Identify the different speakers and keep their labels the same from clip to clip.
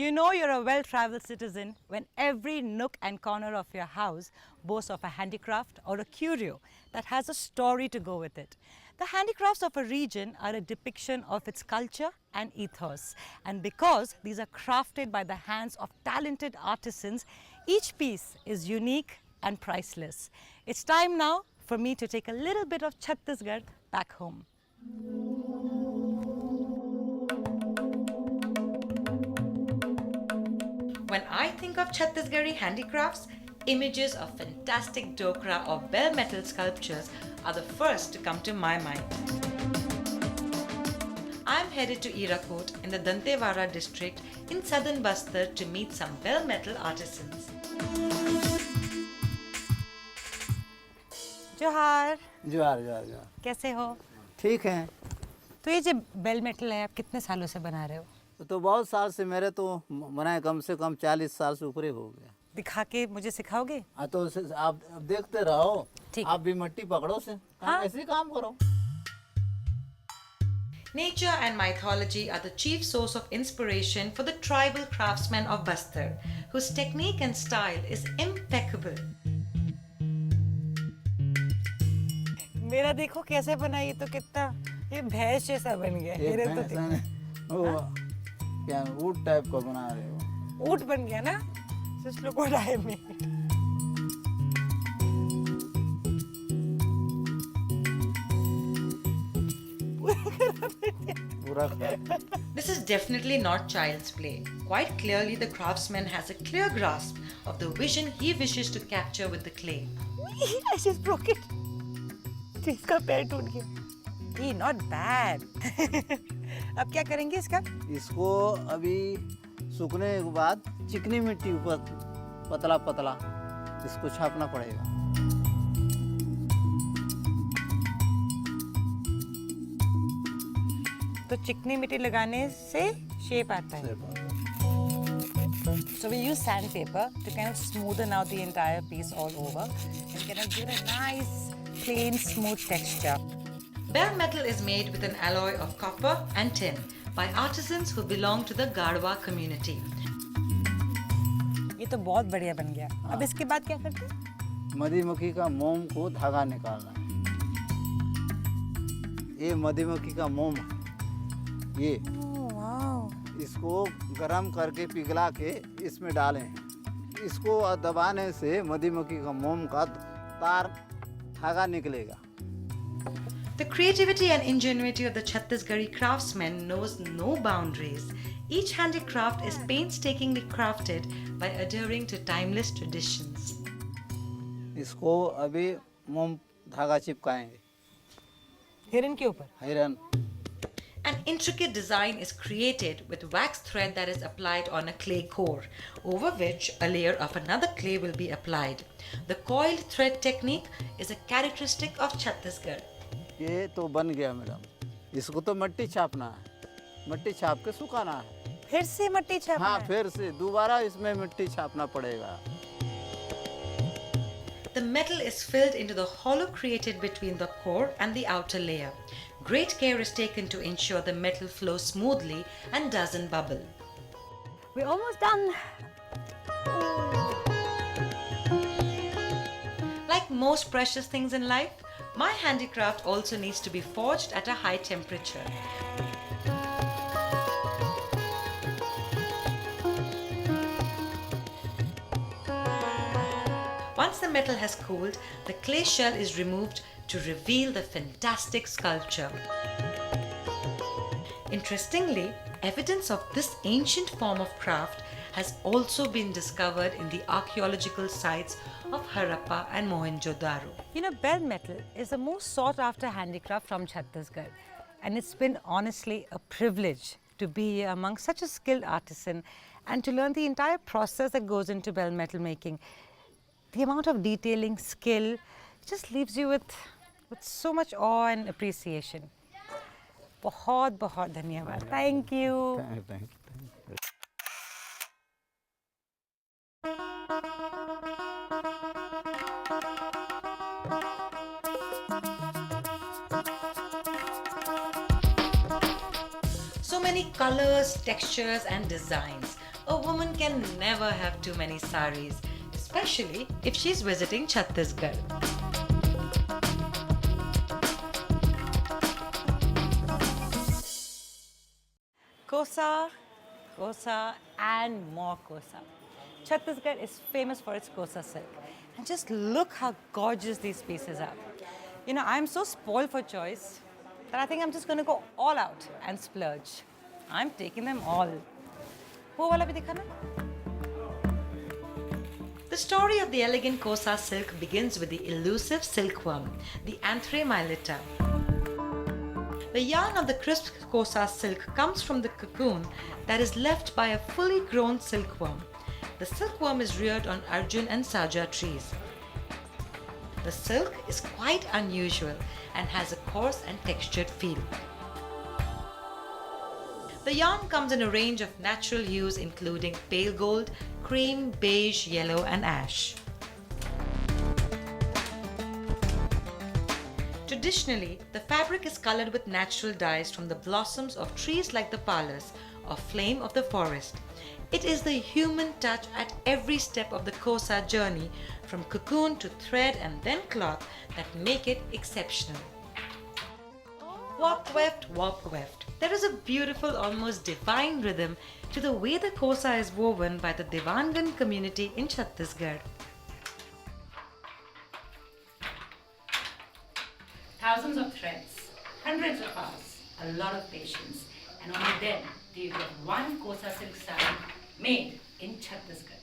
Speaker 1: You know you're a well-traveled citizen when every nook and corner of your house boasts of a handicraft or a curio that has a story to go with it. The handicrafts of a region are a depiction of its culture and ethos. And because these are crafted by the hands of talented artisans, each piece is unique and priceless. It's time now for me to take a little bit of Chhattisgarh back home. When I think of Chhattisgarhi handicrafts, images of fantastic dokra or bell metal sculptures are the first to come to my mind. I'm headed to Irakot in the Dantewara district in southern Bastar to meet some bell metal artisans. जोहार
Speaker 2: जोहार जोहार जोहार
Speaker 1: कैसे हो?
Speaker 2: ठीक है।
Speaker 1: तो ये जो बेल मेटल है आप कितने सालों से बना रहे हो?
Speaker 2: तो बहुत साल से मेरे तो बनाए कम से कम 40 साल से ऊपर ही हो गया।
Speaker 1: दिखा के मुझे सिखाओगे?
Speaker 2: हाँ तो आप देखते रहो, आप भी मिट्टी पकड़ो से, ऐसे ही काम करो।
Speaker 1: Nature and mythology are the chief source of inspiration for the tribal craftsmen of Bastar, whose technique and style is impeccable. मेरा देखो कैसे बना, ये तो कितना ये भैंस जैसा बन गया। मेरे तो
Speaker 2: वो क्या ऊँट टाइप का बना रहे हो?
Speaker 1: ऊँट बन गया ना? Just look what I made. This is definitely not child's play. Quite clearly, the craftsman has a clear grasp of the vision he wishes to capture with the clay. I just broke it. इसका पैर टूट गया। Hey, not bad. अब क्या करेंगे इसका?
Speaker 2: इसको अभी सूखने के बाद चिकनी मिट्टी ऊपर पतला पतला इसको छापना पड़ेगा।
Speaker 1: तो चिकनी मिट्टी लगाने से शेप आता है। So we use sandpaper to kind of smoothen out the entire piece all over and kind of give a nice, plain, smooth texture. Bell metal is made with an alloy of copper and tin by artisans who belong to the Garwa community. ये तो बहुत बढ़िया बन गया। अब इसके बाद क्या करते हैं?
Speaker 2: मधुमक्खी का मोम को धागा निकालना है। ये मधुमक्खी का मोम है। ये इसको गरम करके पिघला के इसमें डालें। इसको दबाने से मधुमक्खी का मोम का तार धागा निकलेगा।
Speaker 1: The creativity and ingenuity of the Chhattisgarhi craftsmen knows no boundaries. Each handicraft is painstakingly crafted by adhering to timeless traditions.
Speaker 2: इसको अभी मोम धागा चिपकाएंगे।
Speaker 1: हिरन के ऊपर?
Speaker 2: हिरन।
Speaker 1: An intricate design is created with wax thread that is applied on a clay core, over which a layer of another clay will be applied. The coiled thread technique is a characteristic of Chhattisgarh.
Speaker 2: ये तो बन गया madam. इसको तो मिट्टी छापना है, मिट्टी छाप के सुखाना है।
Speaker 1: फिर से मिट्टी छापना है?
Speaker 2: हाँ, फिर से दोबारा इसमें मिट्टी छापना पड़ेगा।
Speaker 1: The metal is filled into the hollow created between the core and the outer layer. Great care is taken to ensure the metal flows smoothly and doesn't bubble. We're almost done. Like most precious things in life, my handicraft also needs to be forged at a high temperature. Once the metal has cooled, the clay shell is removed to reveal the fantastic sculpture. Interestingly, evidence of this ancient form of craft has also been discovered in the archaeological sites of Harappa and Mohenjo-daro. You know, bell metal is the most sought after handicraft from Chhattisgarh, and it's been honestly a privilege to be among such a skilled artisan and to learn the entire process that goes into bell metal making. The amount of detailing, skill, just leaves you with so much awe and appreciation. बहुत बहुत धन्यवाद. Thank you.
Speaker 2: Thank you.
Speaker 1: So many colors, textures and designs. A woman can never have too many saris, especially if she's visiting Chhattisgarh. Kosa, Kosa, and more Kosa. Chhattisgarh is famous for its Kosa silk. And just look how gorgeous these pieces are. You know, I'm so spoiled for choice that I think I'm just going to go all out and splurge. I'm taking them all. वो वाला भी दिखा ना? The story of the elegant Kosa silk begins with the elusive silkworm, the Anthrae mylitta. The yarn of the crisp Kosa silk comes from the cocoon that is left by a fully grown silkworm. The silkworm is reared on Arjun and Saja trees. The silk is quite unusual and has a coarse and textured feel. The yarn comes in a range of natural hues including pale gold, cream, beige, yellow and ash. Traditionally, the fabric is colored with natural dyes from the blossoms of trees like the palas or flame of the forest. It is the human touch at every step of the Kosa journey, from cocoon to thread and then cloth, that make it exceptional. Warp weft, warp weft. There is a beautiful, almost divine rhythm to the way the Kosa is woven by the Devangan community in Chhattisgarh.
Speaker 3: Thousands of threads, hundreds of hours, a lot of patience, and only then do you get one Kosa silk sari made in Chhattisgarh.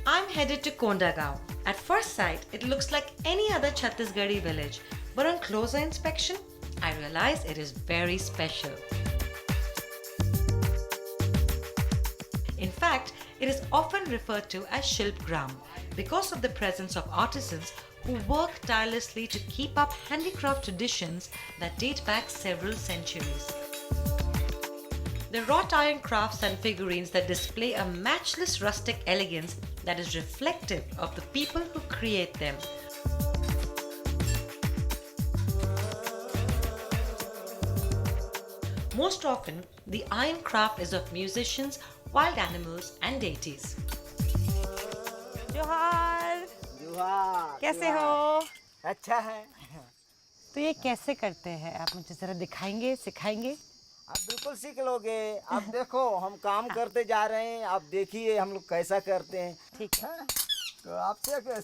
Speaker 1: I'm headed to Kondagaon. At first sight, it looks like any other Chhattisgarhi village, but on closer inspection, I realize it is very special. In fact, it is often referred to as Shilpgram because of the presence of artisans who work tirelessly to keep up handicraft traditions that date back several centuries. The wrought iron crafts and figurines that display a matchless rustic elegance that is reflective of the people who create them. Most often, the iron craft is of musicians, wild animals and deities. जोहार
Speaker 2: जुहार
Speaker 1: कैसे हो?
Speaker 2: अच्छा है।
Speaker 1: तो ये कैसे करते हैं? आप मुझे जरा दिखाएंगे, सिखाएंगे?
Speaker 2: आप बिल्कुल सीख लोगे। आप देखो हम काम करते जा रहे हैं, आप देखिए हम लोग कैसा करते हैं।
Speaker 1: ठीक है।
Speaker 2: तो आप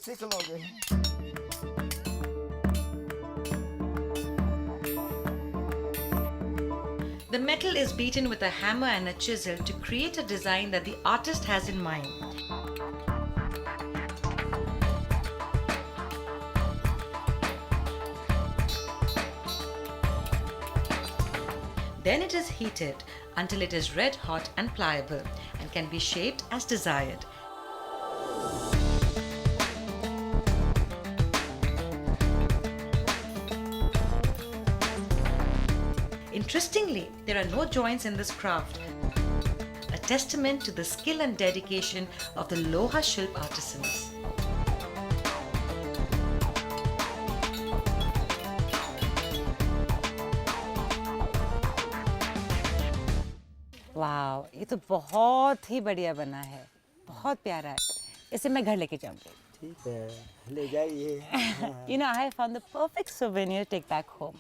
Speaker 2: सीख लोगे।
Speaker 1: The metal is beaten with a hammer and a chisel to create a design that the artist has in mind. Then it is heated until it is red hot and pliable and can be shaped as desired. Interestingly, there are no joints in this craft, a testament to the skill and dedication of the Loha Shilp artisans. Wow, ये तो बहुत ही बढ़िया बना है, बहुत प्यारा है। इसे मैं घर लेके जाऊंगी।
Speaker 2: ठीक है, ले जाइए।
Speaker 1: You know, I found the perfect souvenir to take back home.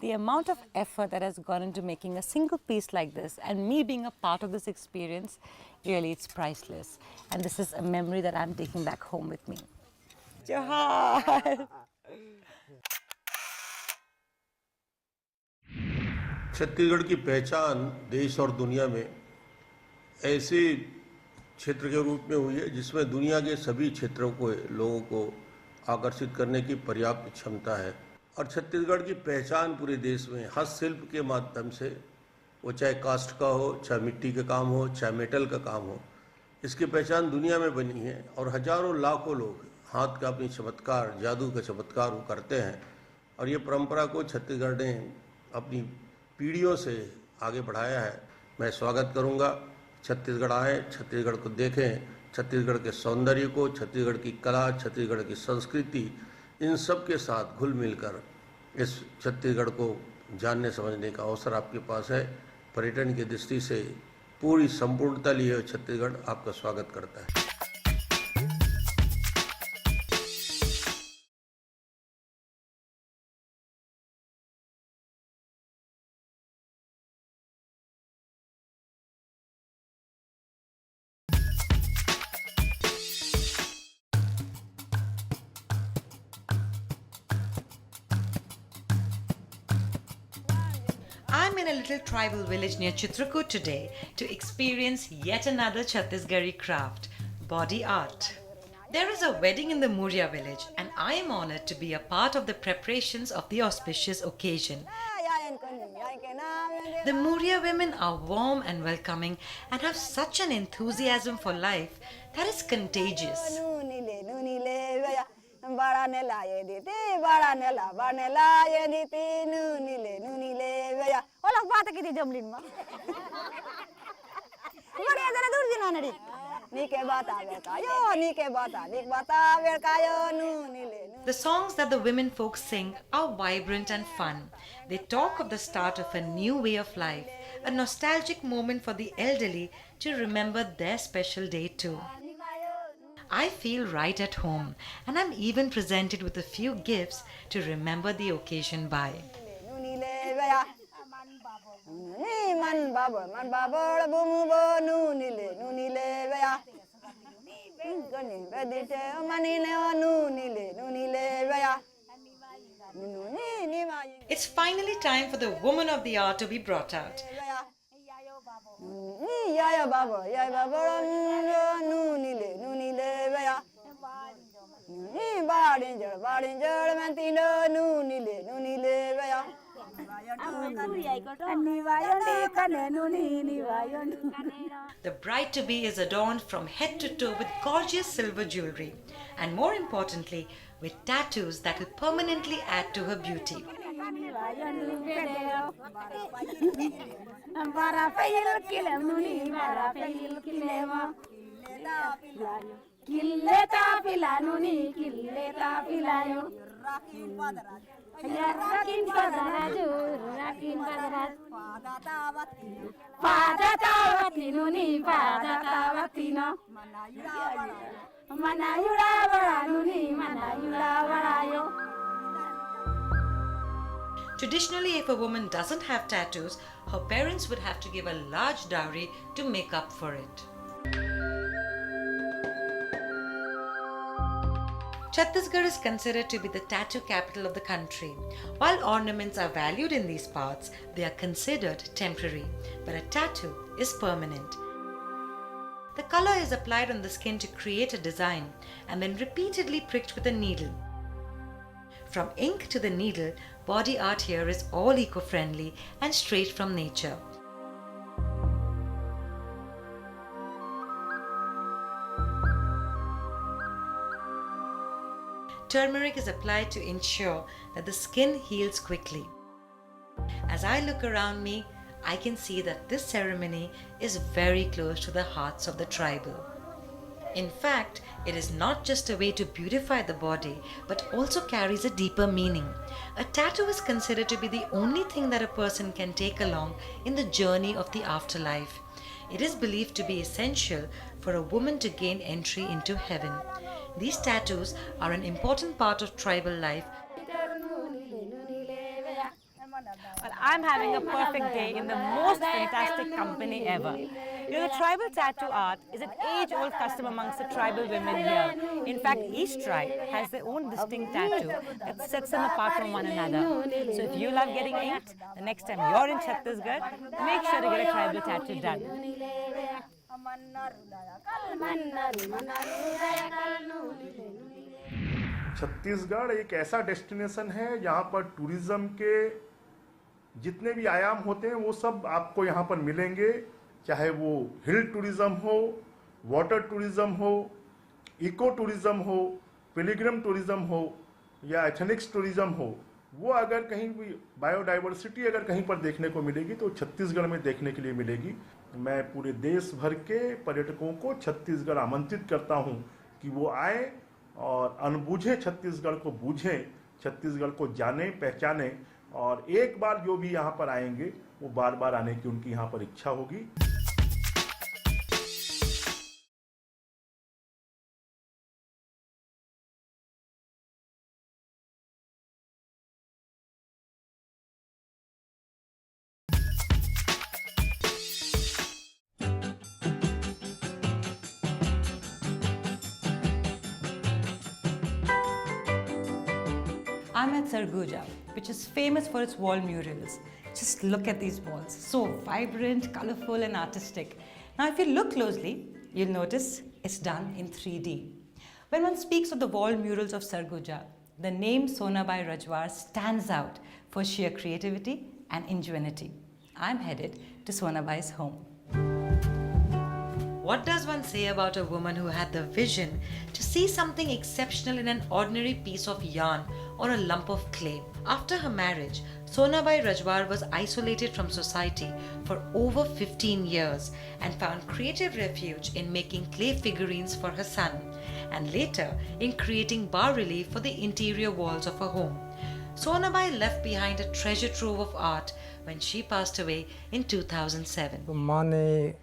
Speaker 1: The amount of effort that has gone into making a single piece like this, and me being a part of this experience, really it's priceless. And this is a memory that I'm taking back home with me. Johar!
Speaker 4: Chhattisgarh की पहचान देश और दुनिया में ऐसे क्षेत्र के रूप में हुई है जिसमें दुनिया के सभी क्षेत्रों को लोगों को आकर्षित करने की पर्याप्त क्षमता है। और छत्तीसगढ़ की पहचान पूरे देश में हस्तशिल्प के माध्यम से, वो चाहे कास्ट का हो, चाहे मिट्टी का काम हो, चाहे मेटल का काम हो, इसकी पहचान दुनिया में बनी है। और हजारों लाखों लोग हाथ का अपनी चमत्कार, जादू का चमत्कार वो करते हैं। और ये परंपरा को छत्तीसगढ़ ने अपनी पीढ़ियों से आगे बढ़ाया है। मैं स्वागत करूंगा, छत्तीसगढ़ आएँ, छत्तीसगढ़ को देखें, छत्तीसगढ़ के सौंदर्य को, छत्तीसगढ़ की कला, छत्तीसगढ़ की संस्कृति, इन सब के साथ घुल मिलकर इस छत्तीसगढ़ को जानने समझने का अवसर आपके पास है। पर्यटन की दृष्टि से पूरी संपूर्णता लिए छत्तीसगढ़ आपका स्वागत करता है।
Speaker 1: I'm in a little tribal village near Chitrakoot today to experience yet another Chhattisgarhi craft, body art. There is a wedding in the Muria village, and I am honored to be a part of the preparations of the auspicious occasion. The Muria women are warm and welcoming and have such an enthusiasm for life that is contagious. The songs that the women folk sing are vibrant and fun. They talk of the start of a new way of life, a nostalgic moment for the elderly to remember their special day too. I feel right at home, and I'm even presented with a few gifts to remember the occasion by. It's finally time for the woman of the hour to be brought out. The bride to be is adorned from head to toe with gorgeous silver jewelry, and more importantly, with tattoos that will permanently add to her beauty. Traditionally, if a woman doesn't have tattoos, her parents would have to give a large dowry to make up for it. Chhattisgarh is considered to be the tattoo capital of the country. While ornaments are valued in these parts, they are considered temporary, but a tattoo is permanent. The color is applied on the skin to create a design and then repeatedly pricked with a needle. From ink to the needle, body art here is all eco-friendly and straight from nature. Turmeric is applied to ensure that the skin heals quickly. As I look around me, I can see that this ceremony is very close to the hearts of the tribal. In fact, it is not just a way to beautify the body, but also carries a deeper meaning. A tattoo is considered to be the only thing that a person can take along in the journey of the afterlife. It is believed to be essential for a woman to gain entry into heaven. These tattoos are an important part of tribal life.
Speaker 5: Well, I'm having a perfect day in the most fantastic company ever. You know, the tribal tattoo art is an age-old custom amongst the tribal women here. In fact, each tribe has their own distinct tattoo that sets them apart from one another. So if you love getting inked, the next time you're in Chhattisgarh, make sure to get a tribal tattoo done.
Speaker 6: Chhattisgarh एक ऐसा destination है यहाँ पर tourism के जितने भी आयाम होते हैं वो सब आपको यहाँ पर मिलेंगे, चाहे वो हिल टूरिज्म हो, वाटर टूरिज्म हो, इको टूरिज्म हो, पिलग्रिम टूरिज्म हो या एथनिक्स टूरिज्म हो। वो अगर कहीं भी बायोडाइवर्सिटी अगर कहीं पर देखने को मिलेगी तो छत्तीसगढ़ में देखने के लिए मिलेगी। मैं पूरे देश भर के पर्यटकों को छत्तीसगढ़ आमंत्रित करता हूं कि वो आए और अनबूझे छत्तीसगढ़ को बूझें, छत्तीसगढ़ को जाने पहचाने, और एक बार जो भी यहाँ पर आएंगे वो बार बार आने की उनकी यहाँ पर इच्छा होगी।
Speaker 5: I'm at Surguja, which is famous for its wall murals. Just look at these walls, so vibrant, colorful and artistic. Now if you look closely, you'll notice it's done in 3D. When one speaks of the wall murals of Surguja, the name Sonabai Rajwar stands out for sheer creativity and ingenuity. I'm headed to Sonabai's home.
Speaker 1: What does one say about a woman who had the vision to see something exceptional in an ordinary piece of yarn or a lump of clay? After her marriage, Sonabai Rajwar was isolated from society for over 15 years and found creative refuge in making clay figurines for her son, and later in creating bas-relief for the interior walls of her home. Sonabai left behind a treasure trove of art when she passed away in 2007.
Speaker 7: माँ ने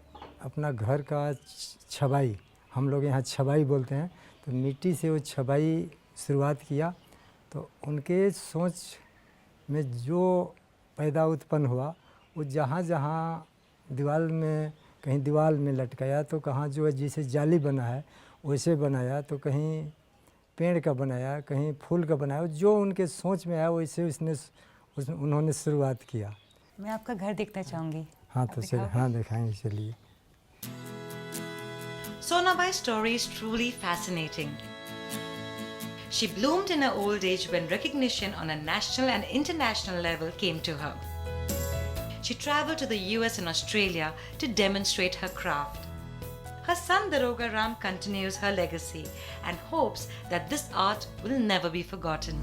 Speaker 7: अपना घर का छबाई, हम लोग यहाँ छबाई बोलते हैं, तो मिट्टी से वो छबाई शुरुआत किया। तो उनके सोच में जो पैदा उत्पन्न हुआ, वो जहाँ जहाँ दीवार में, कहीं दीवार में लटकाया, तो कहाँ जो है जैसे जाली बना है वैसे बनाया, तो कहीं पेड़ का बनाया, कहीं फूल का बनाया, जो उनके सोच में आया वैसे उन्होंने शुरुआत किया।
Speaker 5: मैं आपका घर देखना चाहूँगी।
Speaker 7: हाँ तो चलिए, हाँ दिखाएंगे, चलिए।
Speaker 1: Sonabai's story is truly fascinating. She bloomed in her old age when recognition on a national and international level came to her. She traveled to the US and Australia to demonstrate her craft. Her son Daroga Ram continues her legacy and hopes that this art will never be forgotten.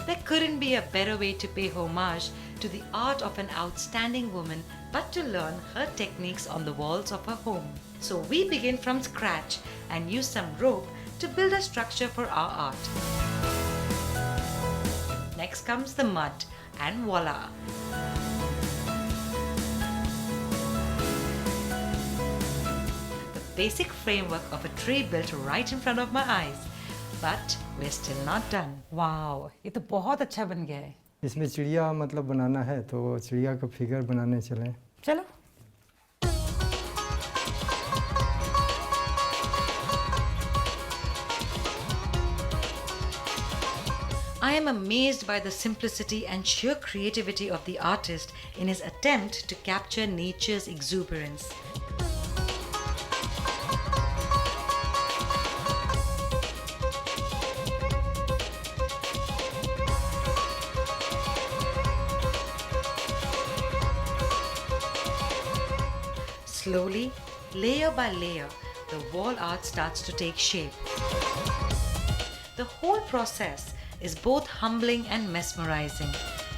Speaker 1: There couldn't be a better way to pay homage to the art of an outstanding woman but to learn her techniques on the walls of her home. So we begin from scratch and use some rope to build a structure for our art. Next comes the mud, and voila! The basic framework of a tree built right in front of my eyes. But we're still not done.
Speaker 5: Wow, ये तो बहुत अच्छा बन गया है।
Speaker 7: इसमें चिड़िया मतलब बनाना है, तो चिड़िया का फिगर बनाने चले।
Speaker 5: चलो।
Speaker 1: I am amazed by the simplicity and sheer creativity of the artist in his attempt to capture nature's exuberance. Slowly, layer by layer, the wall art starts to take shape. The whole process is both humbling and mesmerizing.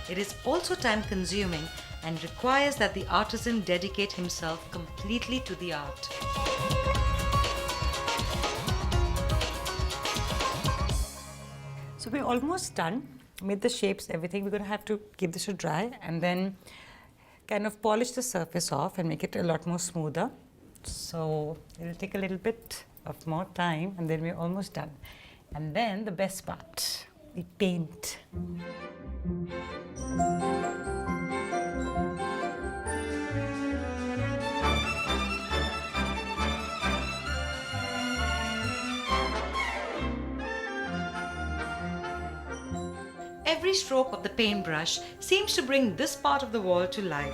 Speaker 1: It is also time-consuming and requires that the artisan dedicate himself completely to the art.
Speaker 5: So we're almost done. Made the shapes, everything. We're going to have to keep this to dry and then kind of polish the surface off and make it a lot more smoother. So it'll take a little bit of more time and then we're almost done. And then the best part, we paint.
Speaker 1: Every stroke of the paintbrush seems to bring this part of the wall to life.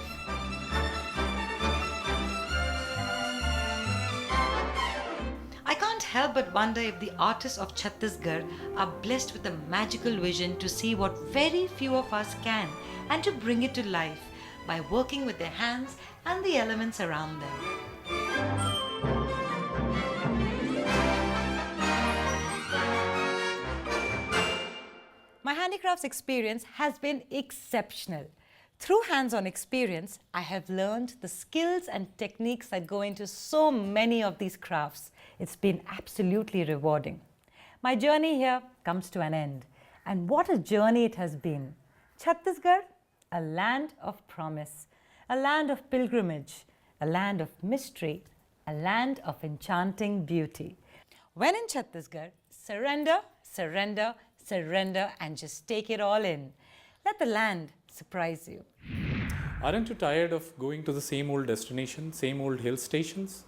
Speaker 1: I can't help but wonder if the artists of Chhattisgarh are blessed with a magical vision to see what very few of us can and to bring it to life by working with their hands and the elements around them.
Speaker 5: My handicrafts experience has been exceptional. Through hands-on experience, I have learned the skills and techniques that go into so many of these crafts.
Speaker 1: It's been absolutely rewarding. My journey here comes to an end. And what a journey it has been. Chhattisgarh, a land of promise, a land of pilgrimage, a land of mystery, a land of enchanting beauty. When in Chhattisgarh, surrender, surrender, surrender, and just take it all in. Let the land surprise you.
Speaker 8: Aren't you tired of going to the same old destination, same old hill stations?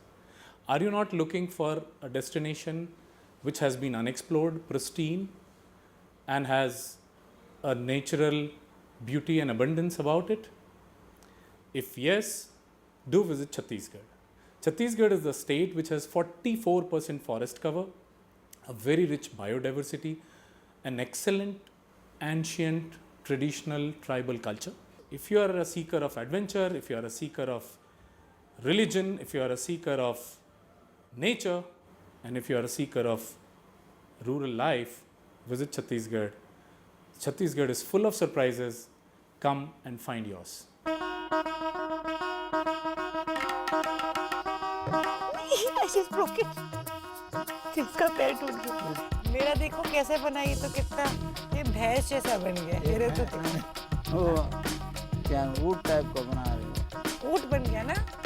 Speaker 8: Are you not looking for a destination which has been unexplored, pristine, and has a natural beauty and abundance about it? If yes, do visit Chhattisgarh. Chhattisgarh is the state which has 44% forest cover, a very rich biodiversity, an excellent, ancient, traditional tribal culture. If you are a seeker of adventure, if you are a seeker of religion, if you are a seeker of nature, and if you are a seeker of rural life, visit Chhattisgarh. Chhattisgarh is full of surprises. Come and find yours.
Speaker 5: She's broken. इसका पैर टूट गया। मेरा देखो कैसे बना, ये तो कितना, ये भैंस जैसा बन गया। मेरे तो
Speaker 2: वो क्या ऊँट टाइप का बना रहे हो?
Speaker 5: ऊँट बन गया ना।